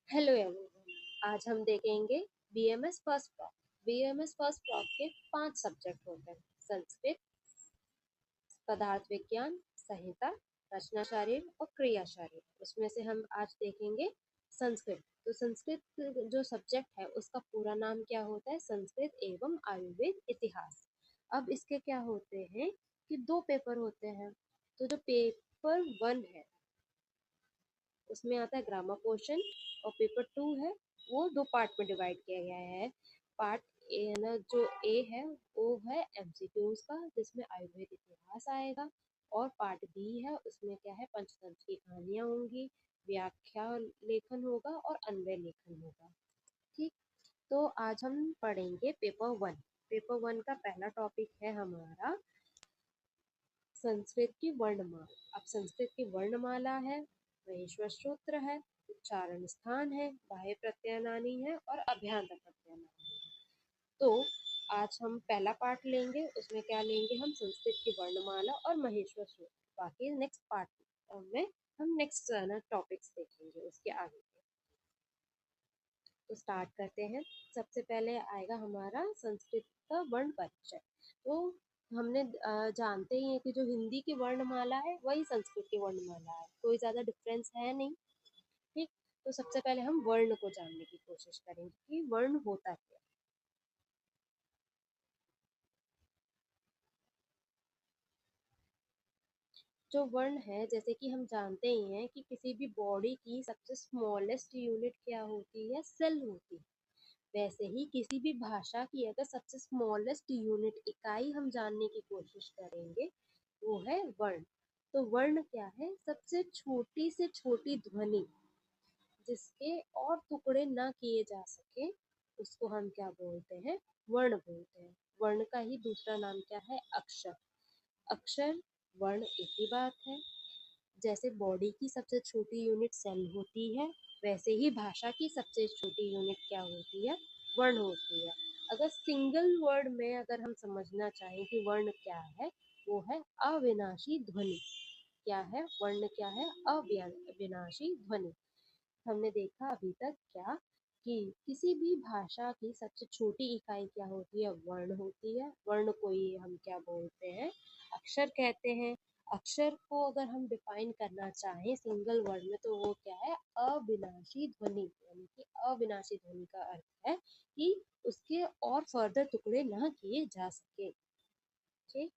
Hello everyone. आज हम देखेंगे BMS first block. BMS first block के 5 सब्जेक्ट होते हैं: संस्कृत, पदार्थ विज्ञान, संहिता, रचना शारीर और क्रिया शारीर। उसमें से हम आज देखेंगे संस्कृत। तो संस्कृत जो सब्जेक्ट है उसका पूरा नाम क्या होता है? संस्कृत एवं आयुर्वेद इतिहास। अब इसके क्या होते हैं कि 2 पेपर होते हैं। तो जो पेपर 1 है उसमें आता है ग्रामर पोर्शन, और पेपर 2 है वो 2 पार्ट में डिवाइड किया गया है। पार्ट ए ना, जो ए है वो है एमसीक्यूज का, जिसमें आयुर्वेद इतिहास आएगा। और पार्ट बी है, उसमें क्या है, पंचतंत्र की कहानियां होंगी, व्याख्या लेखन होगा और अन्वय लेखन होगा। ठीक। तो आज हम पढ़ेंगे पेपर 1। पेपर 1 का पहला टॉपिक है हमारा संस्कृत की वर्णमाला। अब संस्कृत की वर्णमाला है, महेश्वर सूत्र है, उच्चारण स्थान है, बाह्य प्रत्ययनानी है और अभ्यांतर प्रत्ययनानी है। तो आज हम पहला पार्ट लेंगे, उसमें क्या लेंगे हम? संस्कृत की वर्णमाला और महेश्वर सूत्र। बाकी नेक्स्ट पार्ट में हम नेक्स्ट टॉपिक्स देखेंगे उसके आगे। तो स्टार्ट करते हैं। सबसे पहले आएगा हमारा संस्कृत का वर्ण परिचय। तो हमने जानते ही हैं कि जो हिंदी की वर्णमाला है वही संस्कृत की वर्णमाला है, कोई ज्यादा डिफरेंस है नहीं। ठीक। तो सबसे पहले हम वर्ण को जानने की कोशिश करेंगे कि वर्ण होता क्या है। जो वर्ण है, जैसे कि हम जानते ही हैं कि किसी भी बॉडी की सबसे स्मॉलेस्ट यूनिट क्या होती है? सेल होती है। वैसे ही किसी भी भाषा की अगर सबसे स्मॉलेस्ट यूनिट इकाई हम जानने की कोशिश करेंगे, वो है वर्ण। तो वर्ण क्या है? सबसे छोटी से छोटी ध्वनि जिसके और टुकड़े ना किए जा सके, उसको हम क्या बोलते हैं? वर्ण बोलते हैं। वर्ण का ही दूसरा नाम क्या है? अक्षर। अक्षर वर्ण एक ही बात है। जैसे बॉडी की सबसे छोटी यूनिट सेल होती है, वैसे ही भाषा की सबसे छोटी यूनिट क्या होती है? वर्ण होती है। अगर सिंगल वर्ड में अगर हम समझना चाहें कि वर्ण क्या है, वो है अविनाशी ध्वनि। क्या है वर्ण? क्या है? अविनाशी ध्वनि। हमने देखा अभी तक क्या कि किसी भी भाषा की सबसे छोटी इकाई क्या होती है? वर्ण होती है। वर्ण को ही हम क्या बोलते हैं? अक्षर कहते हैं। अक्षर को अगर हम डिफाइन करना चाहें सिंगल वर्ड में, तो वो क्या है? अविनाशी ध्वनि। यानी कि अविनाशी ध्वनि का अर्थ है कि उसके और फर्दर टुकड़े ना किए जा सके। ठीक।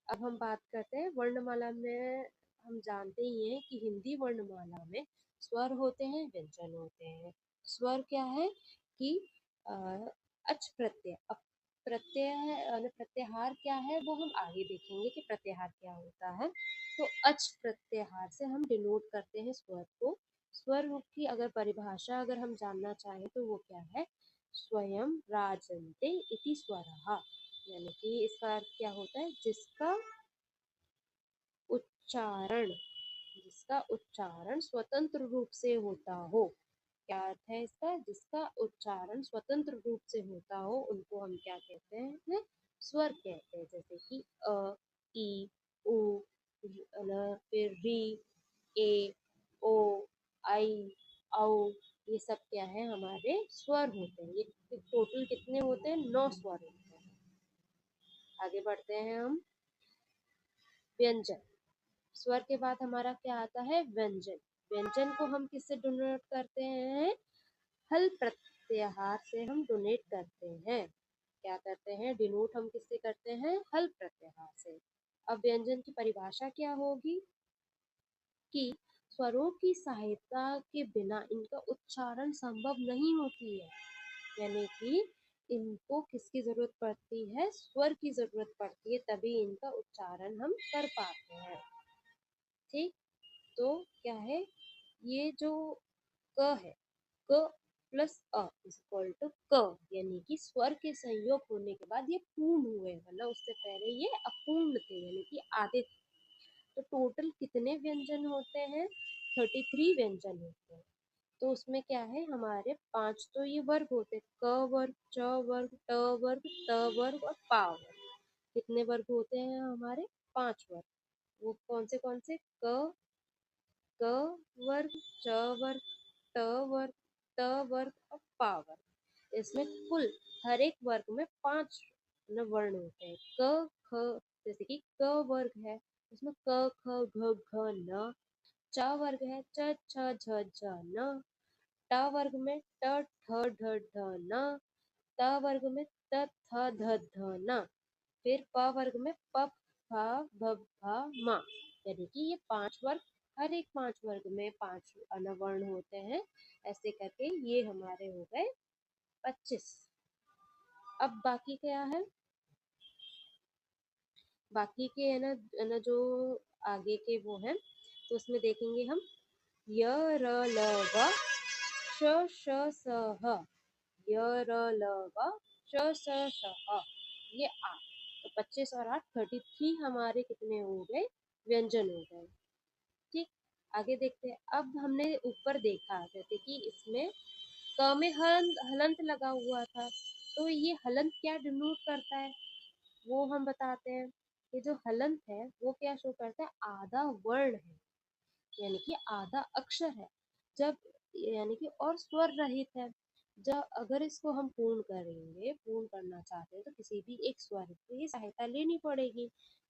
अब हम बात करते हैं वर्णमाला में। हम जानते ही हैं कि हिंदी वर्णमाला में स्वर होते हैं, व्यंजन होते हैं। स्वर क्या है कि अ, अच प्रत्यय। अब प्रत्यय है, प्रत्याहार क्या है वो हम आगे देखेंगे कि प्रत्याहार क्या होता है। तो अच प्रत्याहार से हम डिनोट करते हैं स्वर को। स्वर की अगर परिभाषा अगर हम जानना चाहें तो वो क्या है? स्वयं राजन्ते इति स्वरः। यानी कि इसका अर्थ क्या होता है? उच्चारण जिसका उच्चारण स्वतंत्र रूप से होता हो। क्या अर्थ है इसका? जिसका उच्चारण स्वतंत्र रूप से होता हो उनको हम क्या कहते हैं? स्वर कहते हैं। जैसे कि अ, ई, उ, फिर री, ए, ओ, आई, औ, ये सब क्या है? हमारे स्वर होते हैं। ये टोटल कितने होते हैं? 9 स्वर होते हैं। आगे बढ़ते हैं हम। व्यंजन। स्वर के बाद हमारा क्या आता है? व्यंजन। व्यंजन को हम किससे डोनेट करते हैं? हल प्रत्याहार से हम डोनेट करते हैं। क्या करते हैं? डिनोट हम किससे करते हैं? हल प्रत्याहार से। अब व्यंजन की परिभाषा क्या होगी कि स्वरों की सहायता के बिना इनका उच्चारण संभव नहीं होती है। यानी कि इनको किसकी जरूरत पड़ती है? स्वर की जरूरत पड़ती है, तभी इनका उच्चारण हम कर पाते हैं। ठीक। तो क्या है? ये जो क है, क प्लस अ इज इक्वल टू क, यानी कि स्वर के संयोग होने के बाद ये पूर्ण हुए, वरना उससे पहले ये अपूर्ण थे, यानी कि आधे थे। तो टोटल कितने व्यंजन होते हैं? 33 व्यंजन होते हैं। तो उसमें क्या है? हमारे 5 तो ये वर्ग होते हैं: क वर्ग, च वर्ग, ट वर्ग, त वर्ग और पा वर्ग। कितने वर्ग होते हैं हमारे? 5 वर्ग। वो कौन से? क, क वर्ग, च वर्ग, ट वर्ग, त वर्ग और पा वर्ग। इसमें कुल हर एक वर्ग में 5 वर्ण होते हैं। क ख, जैसे कि क वर्ग है उसमें क ख घ घ न। च वर्ग है च छ झ झ न। ट वर्ग में ट ठ ढ ढ न। त वर्ग में त थ ध ध न। फिर प वर्ग में प फ भ भ म। यानी कि ये 5 वर्ग, हर एक 5 वर्ग में 5 अनवर्ण होते हैं। ऐसे करके ये हमारे हो गए 25। अब बाकी क्या है, बाकी के है ना जो आगे के वो हैं, तो उसमें देखेंगे हम य र ल व श श स ह। य र ल व श श स ह, ये 8। तो 25 और 8 33 हमारे कितने हो गए, व्यंजन हो गए। ठीक, आगे देखते हैं। अब हमने ऊपर देखा जैसे कि इसमें क में हलंत लगा हुआ था, तो ये हलंत क्या डिनोट करता है वो हम बताते हैं। ये जो हलंत है वो क्या शो करता है, आधा वर्ण है, यानी कि आधा अक्षर है। जब यानी कि और स्वर रहित है। जब अगर इसको हम पूर्ण करेंगे, पूर्ण करना चाहते हैं, तो किसी भी एक स्वर की सहायता लेनी पड़ेगी।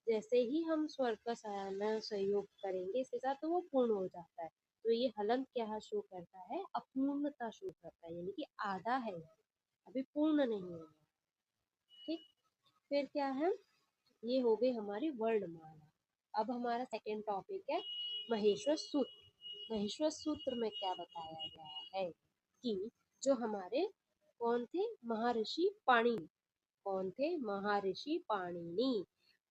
जैसे ही हम स्वर का सहयोग करेंगे इसके साथ, तो वो पूर्ण हो जाता है। तो ये हलंत क्या शो करता है, अपूर्णता शो करता है, यानी कि आधा है, अभी पूर्ण नहीं हुआ। ठीक, फिर क्या है, ये हो गई हमारी वर्णमाला। अब हमारा सेकेंड टॉपिक है महेश्वर सूत्र। महेश्वर सूत्र में क्या बताया गया है कि जो हमारे कौन थे, महर्षि पाणिनि। कौन थे, महर्षि पाणिनि।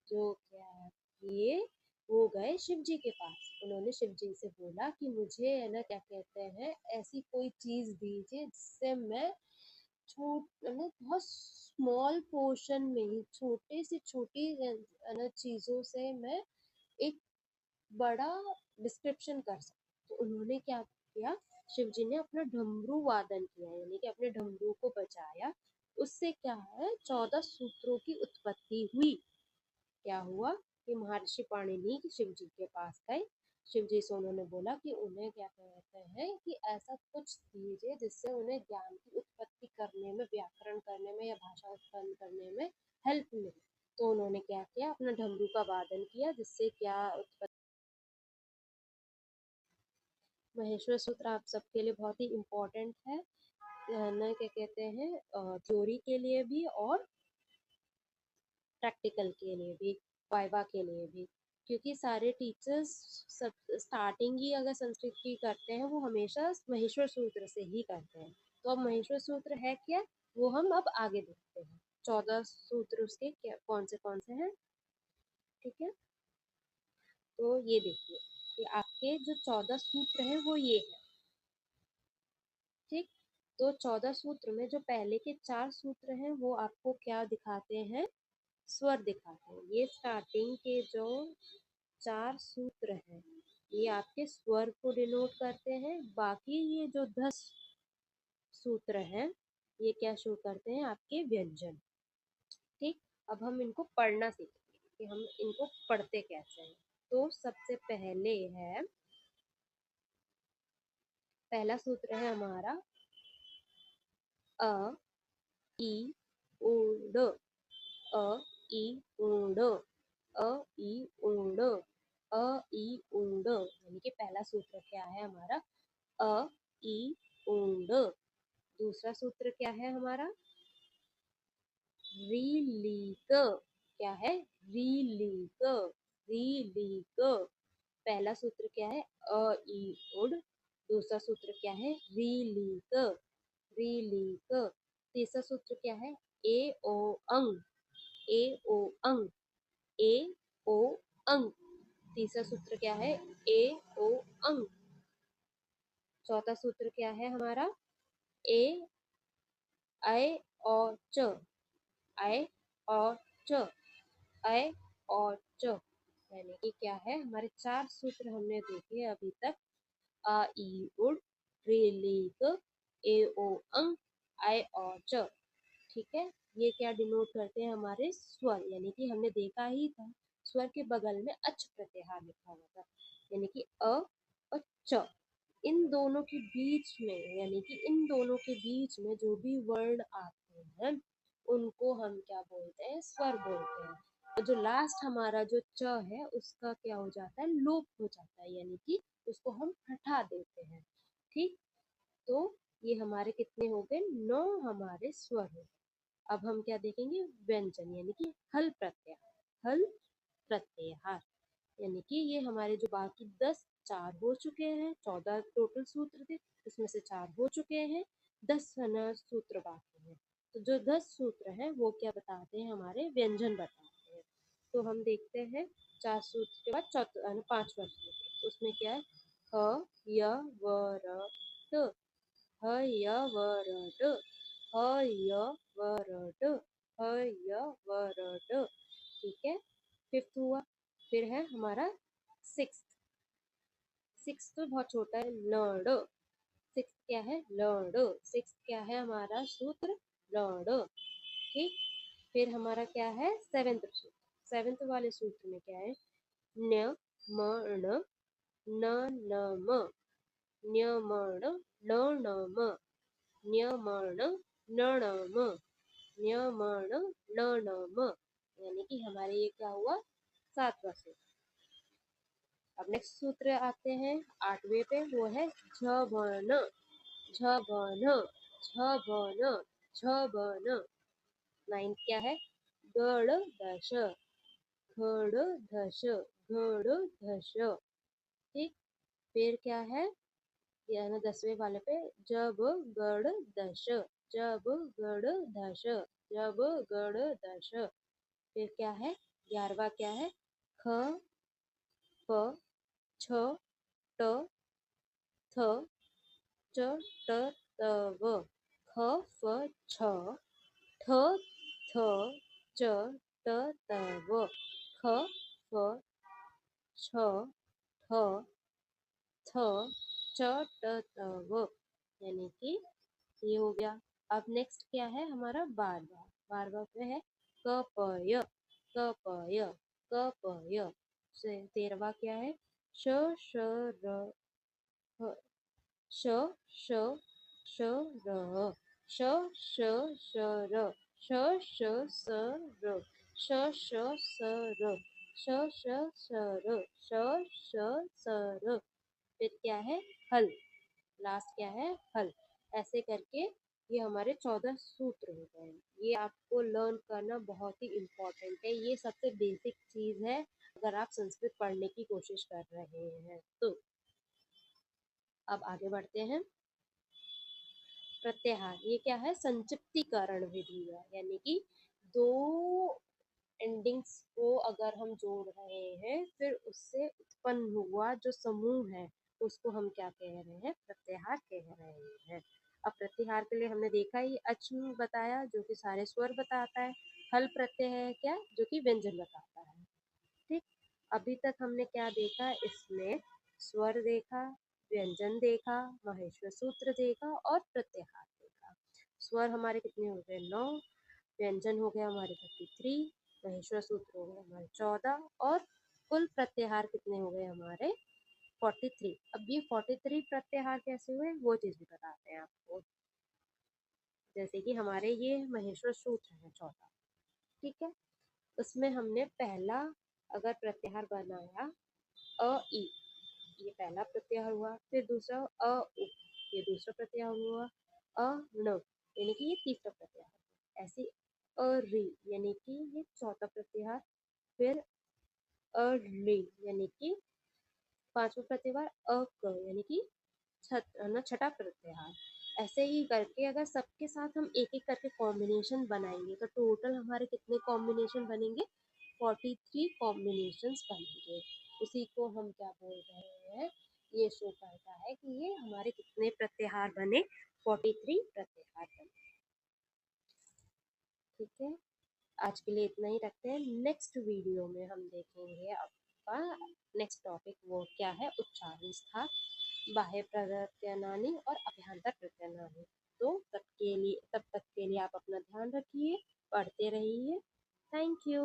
जो क्या ये वो गए शिव जी के पास। उन्होंने शिव जी से बोला कि मुझे है ना क्या कहते हैं, ऐसी कोई चीज दीजिए जिससे मैं बहुत स्मॉल पोर्शन में ही, छोटे से छोटी चीजों से मैं एक बड़ा डिस्क्रिप्शन कर सकूं। तो उन्होंने क्या किया, शिव जी ने अपना डमरू वादन किया, यानी कि अपने डमरू को बजाया। उससे क्या है, 14 सूत्रों की उत्पत्ति हुई। क्या हुआ कि महर्षि पाणिनि शिव जी के पास गए। शिव जी से उन्होंने बोला कि उन्हें क्या कहते हैं कि ऐसा कुछ दीजिए जिससे उन्हें ज्ञान की उत्पत्ति करने में, व्याकरण करने में या भाषा उत्पन्न करने में हेल्प मिले। तो उन्होंने क्या किया, अपना डमरू का वादन किया, जिससे क्या उत्पत्ति। महेश्वर सूत्र आप सबके लिए बहुत ही इम्पोर्टेंट है ना, क्या कहते हैं, थ्योरी के लिए भी और प्रैक्टिकल के लिए भी, वाइवा के लिए भी। क्योंकि सारे टीचर्स सब स्टार्टिंग ही अगर संस्कृत की करते हैं, वो हमेशा महेश्वर सूत्र से ही करते हैं। तो अब महेश्वर सूत्र है क्या, वो हम अब आगे देखते हैं। 14 सूत्र उसके क्या कौन से हैं। ठीक है, तो ये देखिए कि आपके जो 14 सूत्र हैं वो ये है। ठीक, तो 14 सूत्र में जो पहले के 4 सूत्र हैं वो आपको क्या दिखाते हैं, स्वर दिखाते हैं। ये स्टार्टिंग के जो 4 सूत्र हैं ये आपके स्वर को डिनोट करते हैं। बाकी ये जो 10 सूत्र हैं ये क्या शो करते हैं, आपके व्यंजन। ठीक, अब हम इनको पढ़ना सीखेंगे कि हम इनको पढ़ते कैसे हैं। तो सबसे पहले है, पहला सूत्र है हमारा अ ई उ ड। अ ई उ ड। अ ई उ ड। अ ई उ ड, यानी कि पहला सूत्र क्या है हमारा, अ ई उ ड। दूसरा सूत्र क्या है हमारा, री ली क। क्या है, री ली क। री ली क। पहला सूत्र क्या है, अ ई उड। दूसरा सूत्र क्या है, री ली क। री ली क। तीसरा सूत्र क्या है, ए ओ अंग। ए ओ अंग। ए ओ अंग। तीसरा सूत्र क्या है, ए ओ अंग। चौथा सूत्र क्या है हमारा, ए ऐ और च। ऐ और च। ऐ और च, यानी कि क्या है, हमारे 4 सूत्र हमने देखे अभी तक। अ ई उड, रे ले क, ए ओ अंग, ऐ और च। ठीक है, ये क्या डिनोट करते हैं, हमारे स्वर। यानी कि हमने देखा ही था स्वर के बगल में अच प्रत्याहार लिखा हुआ था, यानी कि अ और च। इन दोनों के बीच में, यानी कि इन दोनों के बीच में जो भी वर्ण आते हैं उनको हम क्या बोलते हैं, स्वर बोलते हैं। और जो लास्ट हमारा जो च है उसका क्या हो जाता है, लोप हो जाता है, यानी कि उसको हम हटा देते हैं। ठीक, तो ये हमारे कितने हो गए, 9 हमारे स्वर हो गए। अब हम क्या देखेंगे, व्यंजन यानी कि हल प्रत्याहार। हल प्रत्याहार यानी कि ये हमारे जो बाकी 10, 4 हो चुके हैं, 14 टोटल सूत्र थे, उसमें से 4 हो चुके हैं, 10 है ना सूत्र बाकी हैं। तो जो 10 सूत्र हैं वो क्या बताते हैं, हमारे व्यंजन बताते हैं। तो हम देखते हैं 4 सूत्र के बाद पांचवा सूत्र, उसमें क्या है, ह य व र ट, ह य व र ट, ह य व र ट, ह य व र ट। ठीक है, फिफ्थ हुआ। फिर है हमारा सिक्स। सिक्स तो बहुत छोटा है, लड़। सिक्स क्या है, लड़। सिक्स क्या है हमारा सूत्र, लड़। ठीक, फिर हमारा क्या है सेवेंथ सूत्र। सेवेंथ वाले सूत्र में क्या है, न्य म ण न न म, न्य म ण न न म, न्य म ण न न म, न्य म ण न न म, यानी कि हमारे ये क्या हुआ, सातवां सूत्र। अब नेक्स्ट सूत्र आते हैं 8वें पे, वो है झ भ न, झ भ न, झ भ न, झ भ न। 9th क्या है, गड़ दश, घड़ धश, घड़ धश। ठीक, फिर क्या है, यह ना 10वें वाले पे, जब गड़ दश, जब गड़ दश, जब गड़ दश। फिर क्या है, 11वां क्या है, ख प छ ट थ च ट त व, ख फ छ ठ थ च ट त व, ख फ छ ठ थ च ट त व, यानी कि ये हो गया। अब नेक्स्ट क्या है हमारा 12वां। 12वां पे है क प य, क प य, क प य। 13वां क्या है, श श र ह, श श श र, श श श र, श श स र, श श स र, श श स र, श श स र। फिर क्या है, हल। लास्ट क्या है, हल। ऐसे करके ये हमारे 14 सूत्र हो गए। ये आपको लर्न करना बहुत ही इम्पोर्टेंट है, ये सबसे बेसिक चीज है अगर आप संस्कृत पढ़ने की कोशिश कर रहे हैं तो। अब आगे बढ़ते हैं, प्रत्याहार ये क्या है, संक्षिप्तीकरण विधि है, यानी कि दो एंडिंग्स को अगर हम जोड़ रहे हैं फिर उससे उत्पन्न हुआ जो समूह है उसको हम क्या कह रहे हैं, प्रत्याहार कह रहे हैं। अब प्रत्याहार के लिए हमने देखा ही, अच्म बताया जो कि सारे स्वर बताता है, हल प्रत्यय है क्या, जो कि व्यंजन बताता है। ठीक, अभी तक हमने क्या देखा, इसमें स्वर देखा, व्यंजन देखा, महेश्वर सूत्र देखा और प्रत्याहार देखा। स्वर हमारे कितने हो गए, 9, व्यंजन हो गया हमारे 33, महेश्वर सूत्र हो गए हमारे 14 और कुल प्रत्याहार कितने हो गए हमारे 43। अब ये 43 प्रत्याहार कैसे हुए वो चीज भी बताते हैं आपको। जैसे कि हमारे ये महेश्वर सूत्र है 14, ठीक है, उसमें हमने पहला अगर प्रत्याहार बनाया अ ई, ये पहला प्रत्याहार हुआ, फिर दूसरा अ उ, ये दूसरा प्रत्याहार हुआ, अ न यानी कि ये तीसरा प्रत्याहार, ऐसे अ री यानी कि ये चौथा प्रत्याहार, फिर अ ली यानी कि पांचवा प्रत्याहार, अ क यानी कि छठा प्रत्याहार। ऐसे ही करके अगर सबके साथ हम एक एक करके कॉम्बिनेशन बनाएंगे तो टोटल हमारे कितने कॉम्बिनेशन बनेंगे, 43 कॉम्बिनेशंस बनेंगे। उसी को हम क्या बोल रहे हैं, ये शो करता है कि ये हमारे कितने प्रत्याहार बने, 43 प्रत्याहार बने। ठीक है, आज के लिए इतना ही रखते हैं। नेक्स्ट वीडियो में हम देखेंगे आपका नेक्स्ट टॉपिक, वो क्या है, उच्चारण स्थान, बाह्य प्रत्यनानी और अभ्यंतर प्रत्यनानी। तो तब तक के लिए आप अपना ध्यान रखिए, पढ़ते रहिए। Thank you.